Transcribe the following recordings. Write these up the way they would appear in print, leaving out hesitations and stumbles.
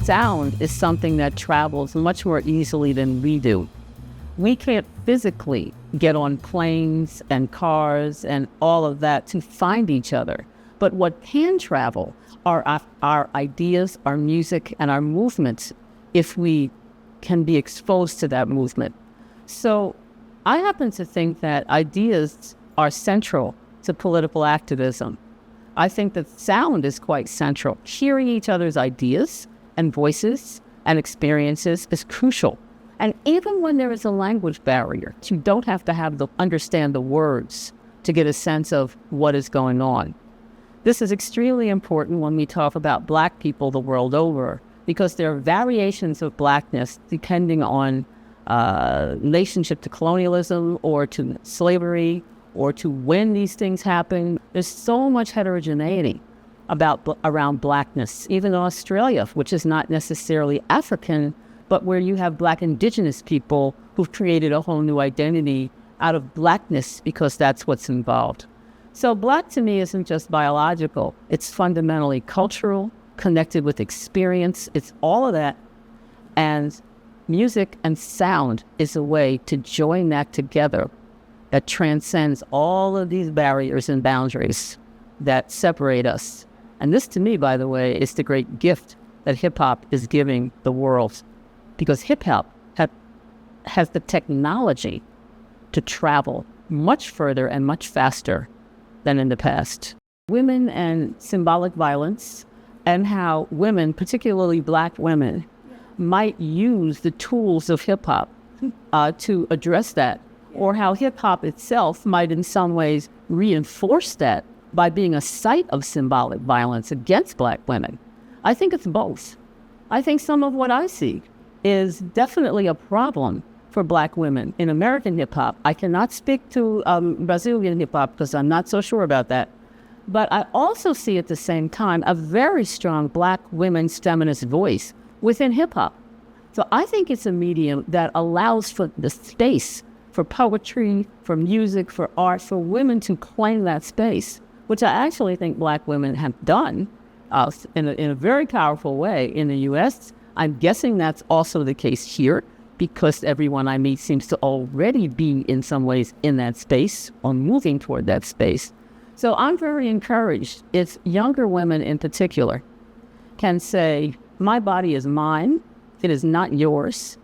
sound is something that travels much more easily than we do. We can't physically get on planes and cars and all of that to find each other. But what can travel are our ideas, our music, and our movements if we can be exposed to that movement. So I happen to think that ideas are central to political activism. I think that sound is quite central. Hearing each other's ideas and voices and experiences is crucial. And even when there is a language barrier, you don't have to understand the words to get a sense of what is going on. This is extremely important when we talk about Black people the world over, because there are variations of Blackness depending on relationship to colonialism or to slavery or to when these things happen. There's so much heterogeneity around Blackness, even in Australia, which is not necessarily African, but where you have Black Indigenous people who've created a whole new identity out of Blackness because that's what's involved. So Black to me isn't just biological. It's fundamentally cultural, connected with experience. It's all of that. And music and sound is a way to join that together that transcends all of these barriers and boundaries that separate us. And this, to me, by the way, is the great gift that hip-hop is giving the world, because hip-hop has the technology to travel much further and much faster than in the past. Women and symbolic violence, and how women, particularly Black women, might use the tools of hip-hop to address that, or how hip-hop itself might in some ways reinforce that by being a site of symbolic violence against Black women. I think it's both. I think some of what I see is definitely a problem for Black women in American hip-hop. I cannot speak to Brazilian hip-hop because I'm not so sure about that. But I also see at the same time a very strong Black women's feminist voice within hip-hop. So I think it's a medium that allows for the space for poetry, for music, for art, for women to claim that space, which I actually think Black women have done in a very powerful way in the U.S. I'm guessing that's also the case here, because everyone I meet seems to already be in some ways in that space or moving toward that space. So I'm very encouraged if younger women in particular can say, my body is mine, it is not yours.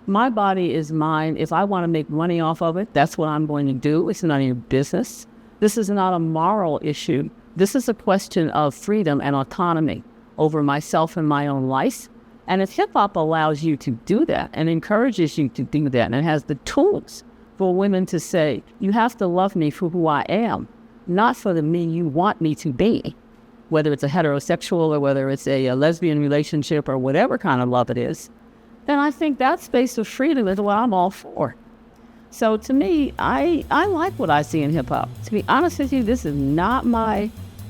My body is mine. If I want to make money off of it, that's what I'm going to do. It's none of your business. This is not a moral issue. This is a question of freedom and autonomy over myself and my own life. And if hip-hop allows you to do that and encourages you to do that and has the tools for women to say, you have to love me for who I am, not for the me you want me to be, whether it's a heterosexual or whether it's a lesbian relationship or whatever kind of love it is, then I think that space of freedom is what I'm all for. So to me, I like what I see in hip-hop. To be honest with you, this is not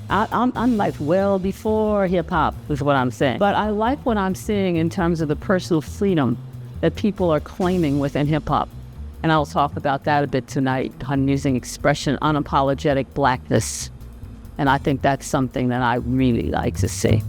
I'm like well before hip-hop is what I'm saying. But I like what I'm seeing in terms of the personal freedom that people are claiming within hip-hop. And I'll talk about that a bit tonight. I'm using expression unapologetic Blackness. And I think that's something that I really like to see.